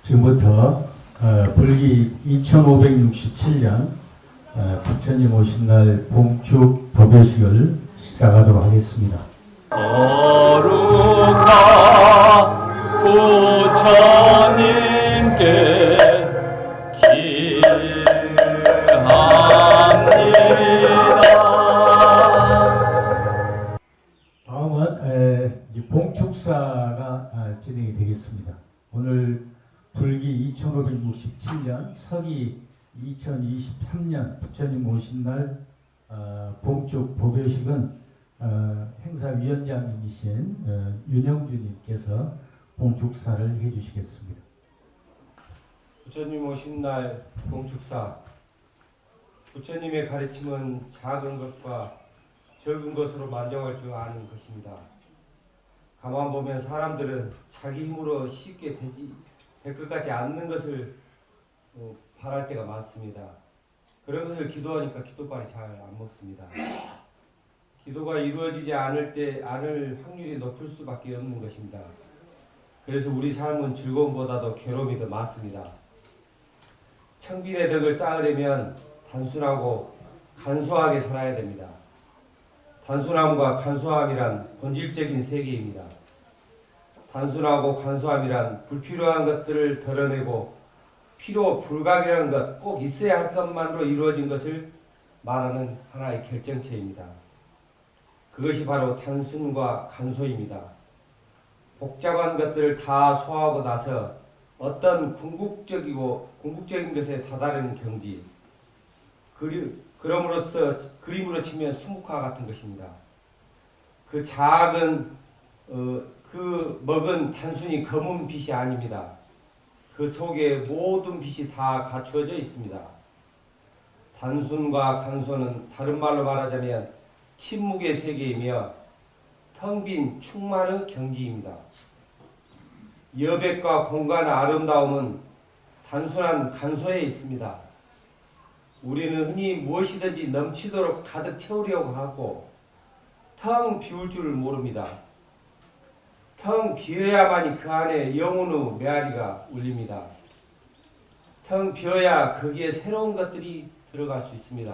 지금부터 불기 2567년 부처님 오신 날 봉축 도배식을 시작하도록 하겠습니다. 거룩한 부처님께 기합니다. 다음은 봉축사가 진행이 되겠습니다. 오늘 불기 2567년 서기 2023년 부처님 오신 날 봉축 도배식은 행사위원장님이신 윤영주님께서 봉축사를 해주시겠습니다. 부처님 오신 날 봉축사. 부처님의 가르침은 작은 것과 적은 것으로 만족할 줄 아는 것입니다. 가만 보면 사람들은 자기 힘으로 쉽게 될 것 같지 않는 것을 바랄 때가 많습니다. 그런 것을 기도하니까 기도빨이 잘 안 먹습니다. 기도가 이루어지지 않을 확률이 높을 수밖에 없는 것입니다. 그래서 우리 삶은 즐거움보다도 괴로움이 더 많습니다. 청빈의 덕을 쌓으려면 단순하고 간소하게 살아야 됩니다. 단순함과 간소함이란 본질적인 세계입니다. 단순하고 간소함이란 불필요한 것들을 덜어내고 필요 불가결한 것, 꼭 있어야 할 것만으로 이루어진 것을 말하는 하나의 결정체입니다. 그것이 바로 단순과 간소입니다. 복잡한 것들을 다 소화하고 나서 어떤 궁극적인 것에 다다르는 경지, 그럼으로써 그림으로 치면 수묵화 같은 것입니다. 그 작은 그 먹은 단순히 검은 빛이 아닙니다. 그 속에 모든 빛이 다 갖추어져 있습니다. 단순과 간소는 다른 말로 말하자면 침묵의 세계이며 텅 빈 충만의 경지입니다. 여백과 공간의 아름다움은 단순한 간소에 있습니다. 우리는 흔히 무엇이든지 넘치도록 가득 채우려고 하고 텅 비울 줄을 모릅니다. 텅 비어야만이 그 안에 영혼의 메아리가 울립니다. 텅 비어야 거기에 새로운 것들이 들어갈 수 있습니다.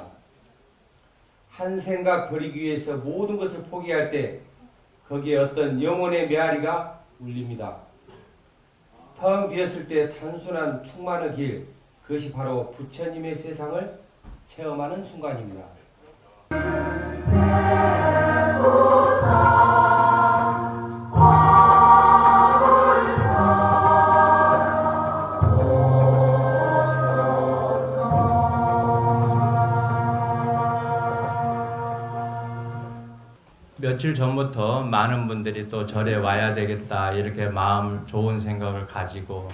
한 생각 버리기 위해서 모든 것을 포기할 때 거기에 어떤 영혼의 메아리가 울립니다. 텅 비었을 때 단순한 충만의 길, 그것이 바로 부처님의 세상을 체험하는 순간입니다. 며칠 전부터 많은 분들이 또 절에 와야 되겠다 이렇게 마음 좋은 생각을 가지고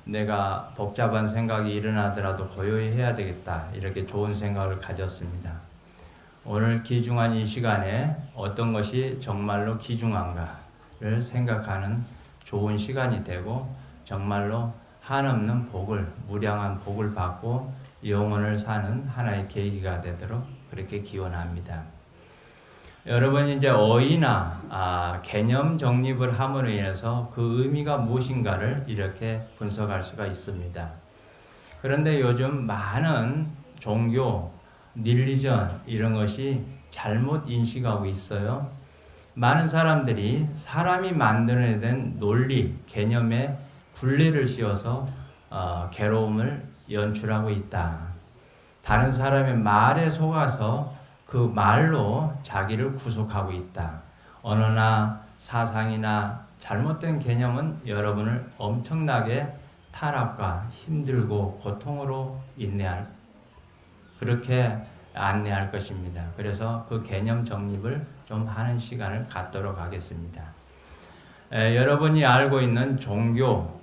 내가 복잡한 생각이 일어나더라도 고요히 해야 되겠다 이렇게 좋은 생각을 가졌습니다. 오늘 귀중한 이 시간에 어떤 것이 정말로 귀중한가를 생각하는 좋은 시간이 되고 정말로 한없는 복을, 무량한 복을 받고 영혼을 사는 하나의 계기가 되도록 그렇게 기원합니다. 여러분이 이제 어휘나 개념 정립을 함으로 인해서 그 의미가 무엇인가를 이렇게 분석할 수가 있습니다. 그런데 요즘 많은 종교, 릴리전 이런 것이 잘못 인식하고 있어요. 많은 사람들이 사람이 만들어낸 논리, 개념에 굴레를 씌워서 괴로움을 연출하고 있다. 다른 사람의 말에 속아서 그 말로 자기를 구속하고 있다. 언어나 사상이나 잘못된 개념은 여러분을 엄청나게 탄압과 힘들고 고통으로 그렇게 안내할 것입니다. 그래서 그 개념 정립을 좀 하는 시간을 갖도록 하겠습니다. 여러분이 알고 있는 종교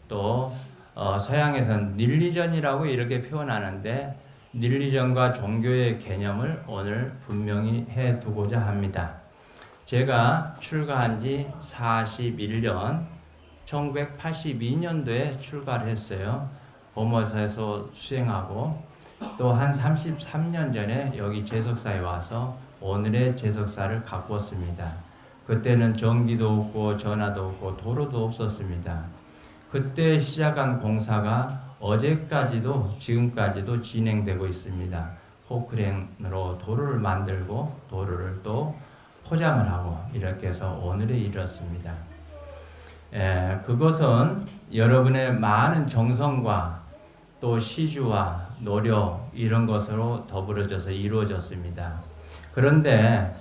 또 서양에서는 릴리전이라고 이렇게 표현하는데 릴리전과 종교의 개념을 오늘 분명히 해두고자 합니다. 제가 출가한 지 41년, 1982년도에 출가를 했어요. 보모사에서 수행하고 또 한 33년 전에 여기 제석사에 와서 오늘의 제석사를 가꾸었습니다. 그때는 전기도 없고 전화도 없고 도로도 없었습니다. 그때 시작한 공사가 어제까지도 지금까지도 진행되고 있습니다. 포크레인으로 도로를 만들고 도로를 또 포장을 하고 이렇게 해서 오늘에 이르렀습니다. 그것은 여러분의 많은 정성과 또 시주와 노력 이런 것으로 더불어져서 이루어졌습니다. 그런데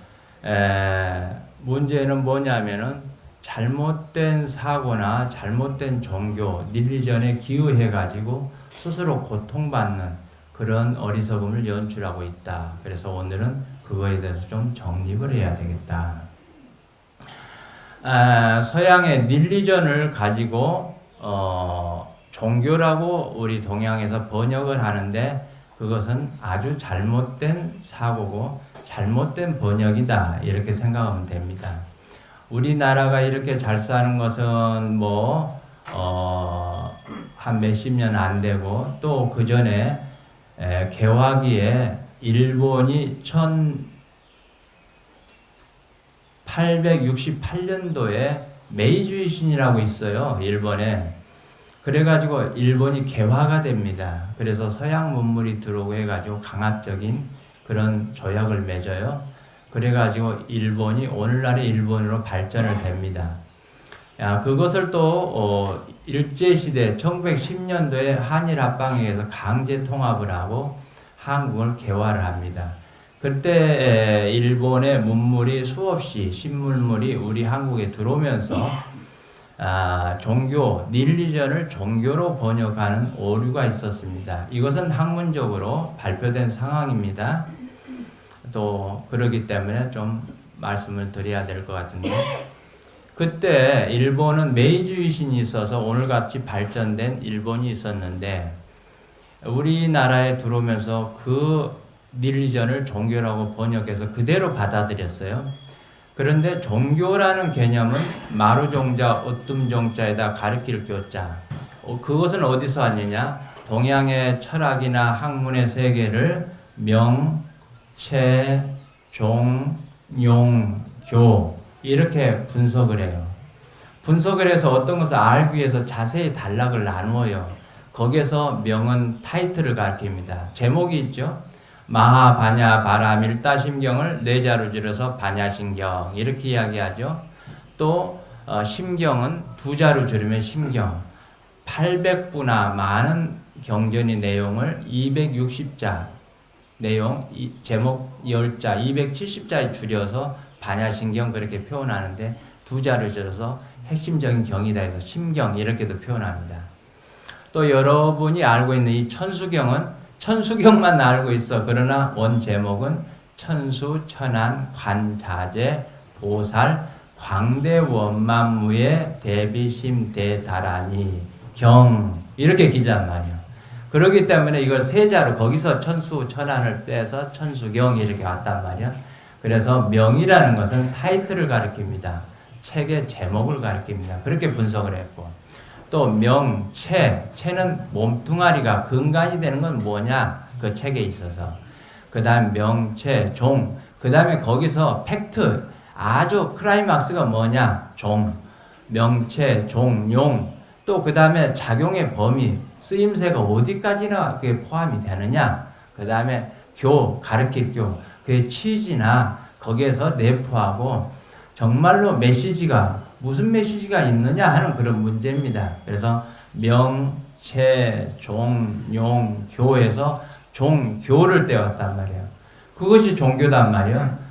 문제는 뭐냐면은 잘못된 사고나 잘못된 종교, 릴리전에 기우해 가지고 스스로 고통받는 그런 어리석음을 연출하고 있다. 그래서 오늘은 그거에 대해서 좀 정립을 해야 되겠다. 서양의 릴리전을 가지고 종교라고 우리 동양에서 번역을 하는데 그것은 아주 잘못된 사고고 잘못된 번역이다. 이렇게 생각하면 됩니다. 우리나라가 이렇게 잘 사는 것은 한 몇십 년 안 되고 또 그 전에 개화기에 일본이 1868년도에 메이주이 신이라고 있어요. 일본에. 그래가지고 일본이 개화가 됩니다. 그래서 서양 문물이 들어오고 해가지고 강압적인 그런 조약을 맺어요. 그래가지고 일본이 오늘날의 일본으로 발전을 됩니다. 그것을 또 일제시대 1910년도에 한일합방에 의해서 강제 통합을 하고 한국을 개화를 합니다. 그때 일본의 문물이 수없이 신문물이 우리 한국에 들어오면서 종교, 릴리전을 종교로 번역하는 오류가 있었습니다. 이것은 학문적으로 발표된 상황입니다. 또 그러기 때문에 좀 말씀을 드려야 될 것 같은데 그때 일본은 메이주이 신이 있어서 오늘같이 발전된 일본이 있었는데 우리나라에 들어오면서 그 릴리전을 종교라고 번역해서 그대로 받아들였어요. 그런데 종교라는 개념은 마루종자, 으뜸종자에다 가르칠 교자. 그것은 어디서 왔느냐? 동양의 철학이나 학문의 세계를 명, 체, 종, 용, 교 이렇게 분석을 해요. 분석을 해서 어떤 것을 알기 위해서 자세히 단락을 나누어요. 거기에서 명은 타이틀을 가리킵니다. 제목이 있죠. 마하바냐 바라밀다심경을 네 자로 줄여서 바냐심경 이렇게 이야기하죠. 또 심경은 두 자로 줄이면 심경. 800부나 많은 경전의 내용을 260자 내용 제목 10자 270자에 줄여서 반야심경 그렇게 표현하는데 두 자를 줄여서 핵심적인 경이다 해서 심경 이렇게도 표현합니다. 또 여러분이 알고 있는 이 천수경은 천수경만 알고 있어. 그러나 원 제목은 천수, 천안, 관자재, 보살, 광대원만무의 대비심 대다라니 경 이렇게 기자란 말이에요. 그렇기 때문에 이걸 세자로 거기서 천수, 천안을 빼서 천수경 이렇게 왔단 말이야. 그래서 명이라는 것은 타이틀을 가리킵니다. 책의 제목을 가리킵니다. 그렇게 분석을 했고 또 명, 체는 몸뚱아리가 근간이 되는 건 뭐냐? 그 책에 있어서. 그 다음 명, 체, 종. 그 다음에 거기서 팩트, 아주 클라이막스가 뭐냐? 종. 명체, 종, 용. 또 그 다음에 작용의 범위, 쓰임새가 어디까지나 그게 포함이 되느냐? 그 다음에 교, 가르칠 교. 그의 취지나 거기에서 내포하고 정말로 메시지가 무슨 메시지가 있느냐 하는 그런 문제입니다. 그래서 명, 체, 종, 용, 교에서 종교를 떼었단 말이에요. 그것이 종교단 말이에요.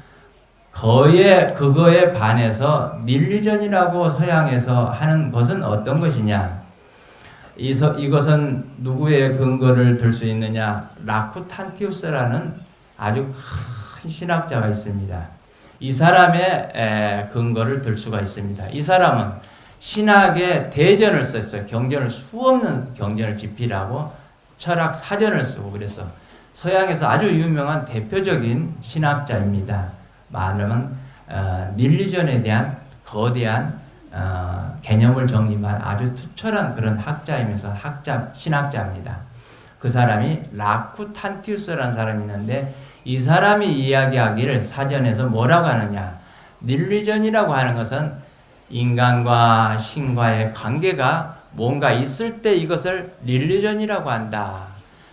그거에 반해서 릴리전이라고 서양에서 하는 것은 어떤 것이냐? 이것은 누구의 근거를 들 수 있느냐? 라쿠탄티우스라는 아주 큰 신학자가 있습니다. 이 사람의 근거를 들 수가 있습니다. 이 사람은 신학의 대전을 썼어요. 경전을 수없는 경전을 집필하고 철학 사전을 쓰고 그래서 서양에서 아주 유명한 대표적인 신학자입니다. 말은 릴리전에 대한 거대한 개념을 정립한 아주 투철한 그런 학자이면서 신학자입니다. 그 사람이 라쿠탄티우스라는 사람이 있는데 이 사람이 이야기하기를 사전에서 뭐라고 하느냐. 릴리전이라고 하는 것은 인간과 신과의 관계가 뭔가 있을 때 이것을 릴리전이라고 한다.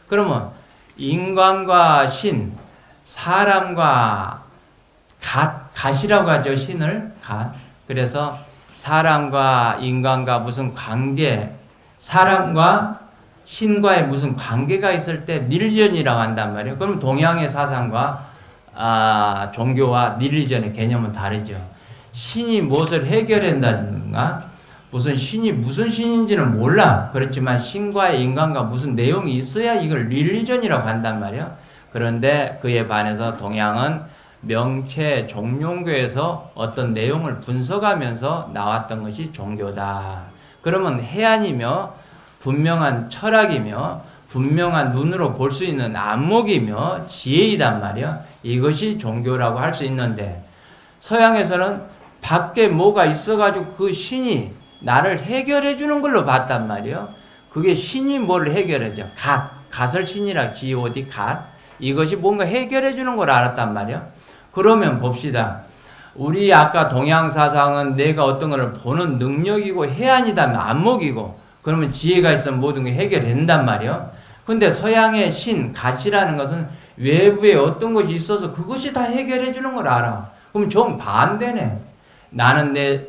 그러면 인간과 신, 사람과 갓이라고 하죠. 신을 갓. 그래서 사람과 인간과 무슨 관계, 사람과 신과의 무슨 관계가 있을 때 릴리전이라고 한단 말이에요. 그럼 동양의 사상과 종교와 릴리전의 개념은 다르죠. 신이 무엇을 해결한다든가 무슨 신이 무슨 신인지는 몰라. 그렇지만 신과의 인간과 무슨 내용이 있어야 이걸 릴리전이라고 한단 말이에요. 그런데 그에 반해서 동양은 명체 종룡교에서 어떤 내용을 분석하면서 나왔던 것이 종교다. 그러면 해안이며 분명한 철학이며 분명한 눈으로 볼 수 있는 안목이며 지혜이단 말이야. 이것이 종교라고 할 수 있는데 서양에서는 밖에 뭐가 있어가지고 그 신이 나를 해결해 주는 걸로 봤단 말이야. 그게 신이 뭘 해결해줘? 갓을 신이라 God 갓. 이것이 뭔가 해결해 주는 걸 알았단 말이야. 그러면 봅시다. 우리 아까 동양 사상은 내가 어떤 걸 보는 능력이고 해안이다면 안목이고 그러면 지혜가 있으면 모든 게 해결된단 말이에요. 근데 서양의 신, 갓이라는 것은 외부에 어떤 것이 있어서 그것이 다 해결해 주는 걸 알아. 그럼 좀 반대네. 나는 내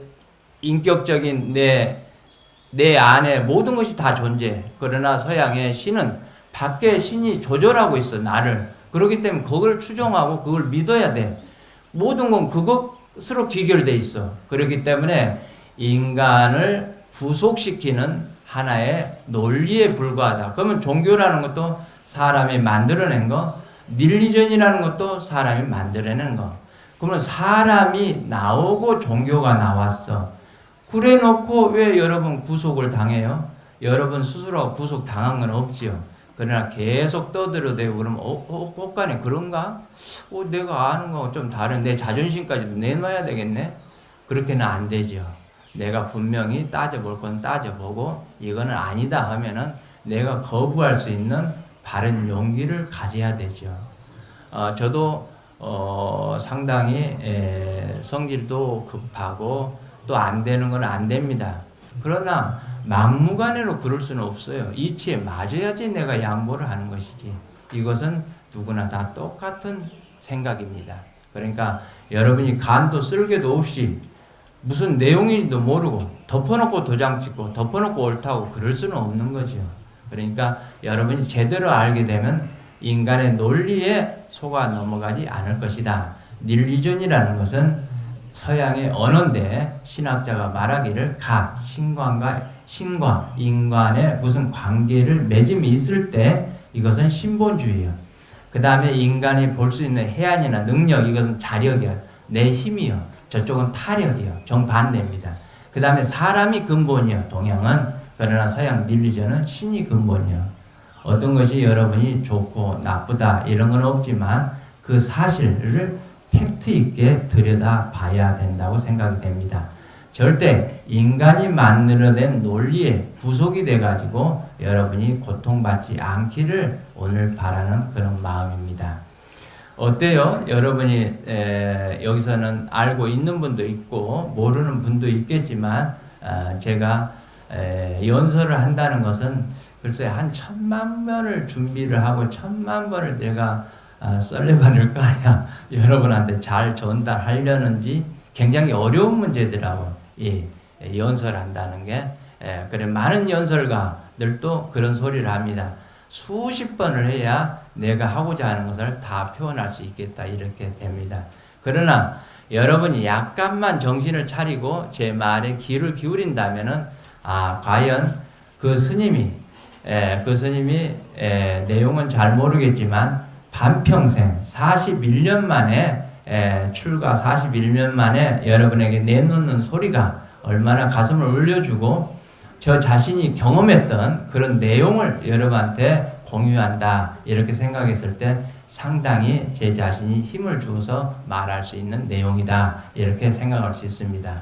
인격적인 내 안에 모든 것이 다 존재해. 그러나 서양의 신은 밖에 신이 조절하고 있어, 나를. 그렇기 때문에 그걸 추종하고 그걸 믿어야 돼. 모든 건 그것으로 귀결돼 있어. 그렇기 때문에 인간을 구속시키는 하나의 논리에 불과하다. 그러면 종교라는 것도 사람이 만들어낸 거, 릴리전이라는 것도 사람이 만들어낸 거. 그러면 사람이 나오고 종교가 나왔어. 그래 놓고 왜 여러분 구속을 당해요? 여러분 스스로 구속 당한 건 없지요. 그러나 계속 떠들어대고 그러면 꽃간에 그런가? 내가 아는 거 좀 다른 내 자존심까지도 내놔야 되겠네? 그렇게는 안 되죠. 내가 분명히 따져볼 건 따져보고 이거는 아니다 하면은 내가 거부할 수 있는 바른 용기를 가져야 되죠. 저도 상당히 성질도 급하고 또 안 되는 건 안 됩니다. 그러나 막무가내로 그럴 수는 없어요. 이치에 맞아야지 내가 양보를 하는 것이지. 이것은 누구나 다 똑같은 생각입니다. 그러니까 여러분이 간도 쓸개도 없이 무슨 내용인지도 모르고 덮어놓고 도장 찍고 덮어놓고 옳다고 그럴 수는 없는 거죠. 그러니까 여러분이 제대로 알게 되면 인간의 논리에 속아 넘어가지 않을 것이다. 릴리전이라는 것은 서양의 언어인데 신학자가 말하기를 신과 인간의 무슨 관계를 맺음이 있을 때 이것은 신본주의예요. 그 다음에 인간이 볼 수 있는 해안이나 능력, 이것은 자력이야. 내 힘이요. 저쪽은 타력이요. 정반대입니다. 그 다음에 사람이 근본이요. 동양은. 그러나 서양 릴리전은 신이 근본이요. 어떤 것이 여러분이 좋고 나쁘다 이런 건 없지만 그 사실을 팩트 있게 들여다 봐야 된다고 생각이 됩니다. 절대 인간이 만들어낸 논리에 구속이 돼가지고 여러분이 고통받지 않기를 오늘 바라는 그런 마음입니다. 어때요? 여러분이 여기서는 알고 있는 분도 있고 모르는 분도 있겠지만 제가 연설을 한다는 것은 글쎄 한 1000만 번을 준비를 하고 1000만 번을 내가 썰레발을 까야 여러분한테 잘 전달하려는지 굉장히 어려운 문제더라고. 연설한다는 게. 그래 많은 연설가들도 그런 소리를 합니다. 수십 번을 해야 내가 하고자 하는 것을 다 표현할 수 있겠다 이렇게 됩니다. 그러나 여러분이 약간만 정신을 차리고 제 말에 귀를 기울인다면은 과연 그 스님이 내용은 잘 모르겠지만 반평생 41년 만에 출가 41년 만에 여러분에게 내놓는 소리가 얼마나 가슴을 울려주고 저 자신이 경험했던 그런 내용을 여러분한테 공유한다 이렇게 생각했을 때 상당히 제 자신이 힘을 주어서 말할 수 있는 내용이다 이렇게 생각할 수 있습니다.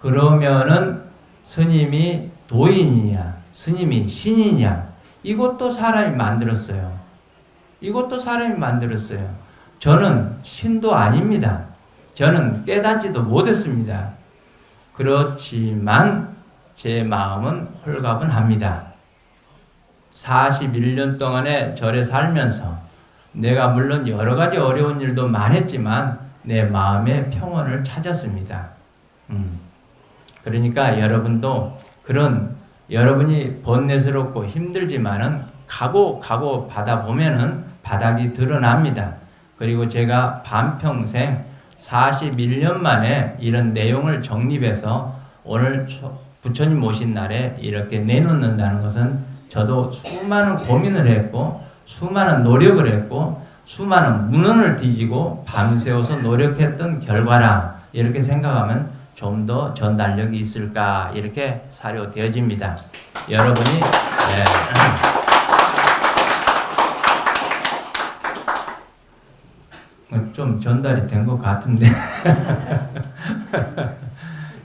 그러면은 스님이 도인이냐, 스님이 신이냐, 이것도 사람이 만들었어요. 이것도 사람이 만들었어요. 저는 신도 아닙니다. 저는 깨닫지도 못했습니다. 그렇지만 제 마음은 홀가분합니다. 41년 동안에 절에 살면서 내가 물론 여러 가지 어려운 일도 많았지만 내 마음의 평온을 찾았습니다. 그러니까 여러분도 그런 여러분이 번뇌스럽고 힘들지만은 가고 받아보면은 바닥이 드러납니다. 그리고 제가 반평생 41년 만에 이런 내용을 정립해서 오늘 부처님 오신 날에 이렇게 내놓는다는 것은 저도 수많은 고민을 했고 수많은 노력을 했고 수많은 문헌을 뒤지고 밤새워서 노력했던 결과라 이렇게 생각하면 좀 더 전달력이 있을까 이렇게 사료되어집니다. 여러분이 좀 전달이 된 것 같은데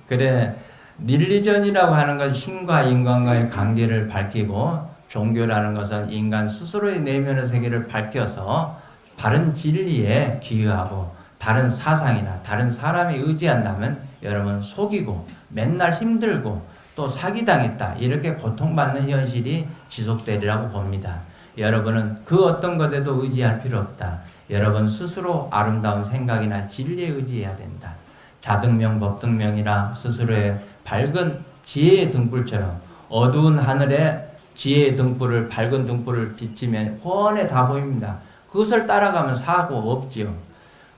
그래 닐리전이라고 하는 것은 신과 인간과의 관계를 밝히고 종교라는 것은 인간 스스로의 내면의 세계를 밝혀서 바른 진리에 기여하고 다른 사상이나 다른 사람에 의지한다면 여러분 속이고 맨날 힘들고 또 사기당했다 이렇게 고통받는 현실이 지속되리라고 봅니다. 여러분은 그 어떤 것에도 의지할 필요 없다. 여러분 스스로 아름다운 생각이나 진리에 의지해야 된다. 자등명 법등명이라 스스로의 밝은 지혜의 등불처럼 어두운 하늘에 지혜의 등불을 밝은 등불을 비치면 훤히 다 보입니다. 그것을 따라가면 사고 없지요.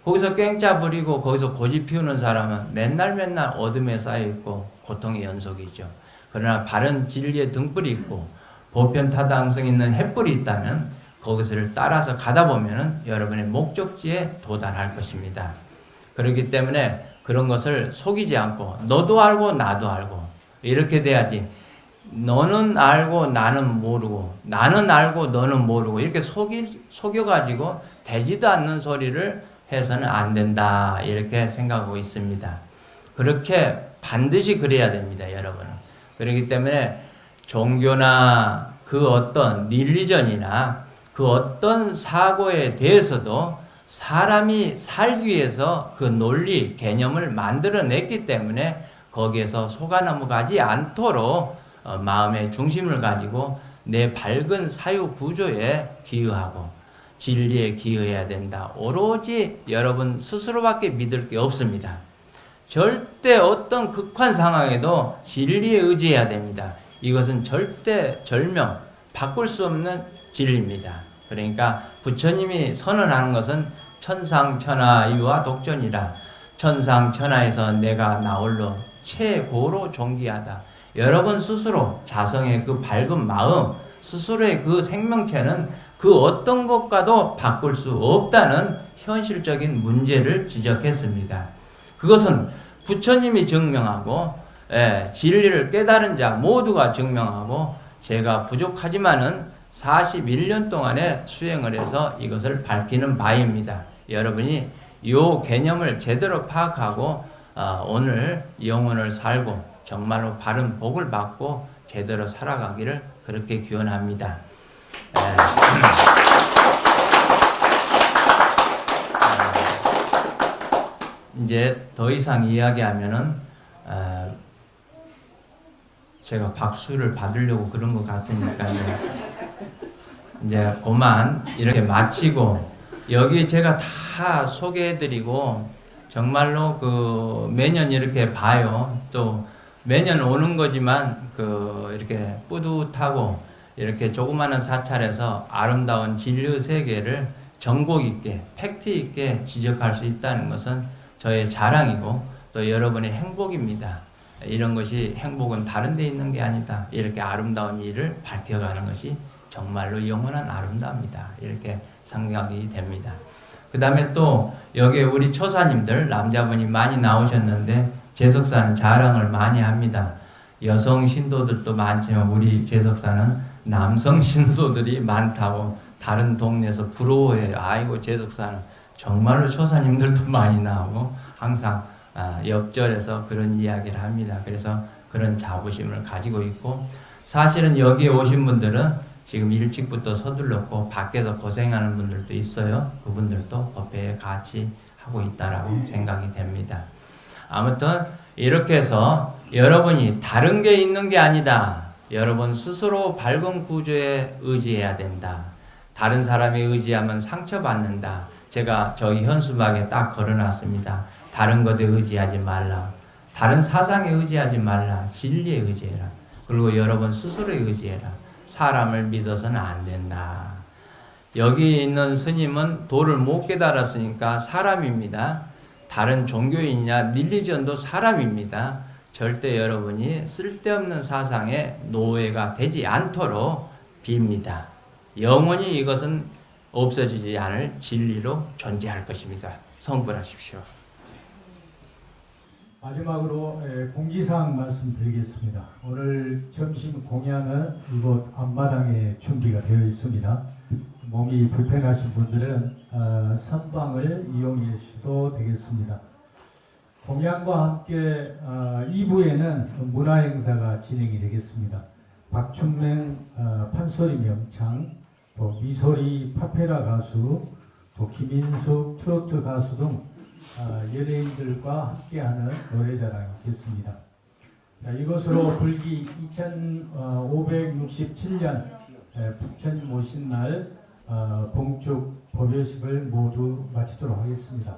거기서 깽짜 부리고 거기서 고집 피우는 사람은 맨날 어둠에 쌓여있고 고통의 연속이죠. 그러나 바른 진리의 등불이 있고 보편타당성 있는 햇불이 있다면 거기서를 따라서 가다 보면은 여러분의 목적지에 도달할 것입니다. 그렇기 때문에 그런 것을 속이지 않고 너도 알고 나도 알고 이렇게 돼야지. 너는 알고 나는 모르고 나는 알고 너는 모르고 이렇게 속여가지고 되지도 않는 소리를 해서는 안 된다 이렇게 생각하고 있습니다. 그렇게 반드시 그래야 됩니다, 여러분은. 그렇기 때문에 종교나 그 어떤 릴리전이나 그 어떤 사고에 대해서도 사람이 살기 위해서 그 논리, 개념을 만들어냈기 때문에 거기에서 속아 넘어가지 않도록 마음의 중심을 가지고 내 밝은 사유 구조에 기여하고 진리에 기여해야 된다. 오로지 여러분 스스로밖에 믿을 게 없습니다. 절대 어떤 극한 상황에도 진리에 의지해야 됩니다. 이것은 절대 절명, 바꿀 수 없는 진리입니다. 그러니까 부처님이 선언하는 것은 천상천하유와 독존이라. 천상천하에서 내가 나홀로 최고로 존귀하다. 여러분 스스로 자성의 그 밝은 마음, 스스로의 그 생명체는 그 어떤 것과도 바꿀 수 없다는 현실적인 문제를 지적했습니다. 그것은 부처님이 증명하고 진리를 깨달은 자 모두가 증명하고 제가 부족하지만은 41년 동안에 수행을 해서 이것을 밝히는 바입니다. 여러분이 이 개념을 제대로 파악하고 오늘 영혼을 살고 정말로 바른 복을 받고 제대로 살아가기를 그렇게 기원합니다. 이제 더 이상 이야기하면은 제가 박수를 받으려고 그런 것 같으니까요. 이제 그만 이렇게 마치고 여기 제가 다 소개해드리고 정말로 그 매년 이렇게 봐요. 또 매년 오는 거지만 그 이렇게 뿌듯하고 이렇게 조그마한 사찰에서 아름다운 진리의 세계를 정복 있게 팩트 있게 지적할 수 있다는 것은 저의 자랑이고 또 여러분의 행복입니다. 이런 것이 행복은 다른 데 있는 게 아니다. 이렇게 아름다운 일을 밝혀가는 것이 정말로 영원한 아름다움이다. 이렇게 생각이 됩니다. 그 다음에 또 여기 우리 처사님들 남자분이 많이 나오셨는데 제석사는 자랑을 많이 합니다. 여성 신도들도 많지만 우리 제석사는 남성 신도들이 많다고 다른 동네에서 부러워해요. 아이고 제석사는 정말로 처사님들도 많이 나오고 항상 역절에서 그런 이야기를 합니다. 그래서 그런 자부심을 가지고 있고 사실은 여기에 오신 분들은 지금 일찍부터 서둘렀고 밖에서 고생하는 분들도 있어요. 그분들도 법회에 같이 하고 있다라고 생각이 됩니다. 아무튼 이렇게 해서 여러분이 다른 게 있는 게 아니다. 여러분 스스로 밝은 구조에 의지해야 된다. 다른 사람에 의지하면 상처받는다. 제가 저희 현수막에 딱 걸어놨습니다. 다른 것에 의지하지 말라. 다른 사상에 의지하지 말라. 진리에 의지해라. 그리고 여러분 스스로에 의지해라. 사람을 믿어서는 안 된다. 여기 있는 스님은 도를 못 깨달았으니까 사람입니다. 다른 종교인이냐 릴리전도 사람입니다. 절대 여러분이 쓸데없는 사상의 노예가 되지 않도록 빕니다. 영원히 이것은 없어지지 않을 진리로 존재할 것입니다. 성불하십시오. 마지막으로 공지사항 말씀드리겠습니다. 오늘 점심 공양은 이곳 앞마당에 준비가 되어 있습니다. 몸이 불편하신 분들은 선방을 이용해 주셔도 되겠습니다. 공양과 함께 2부에는 문화행사가 진행이 되겠습니다. 박춘맹 판소리 명창, 또 미소리 파페라 가수, 또 김인숙 트로트 가수 등 연예인들과 함께하는 노래자랑이 있겠습니다. 자, 이것으로 불기 2567년 북천 모신날 봉축 법요식을 모두 마치도록 하겠습니다.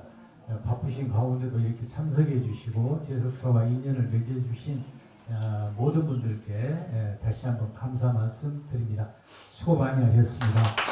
바쁘신 가운데도 이렇게 참석해 주시고 제석사와 인연을 맺어 주신 모든 분들께 다시 한번 감사 말씀 드립니다. 수고 많이 하셨습니다.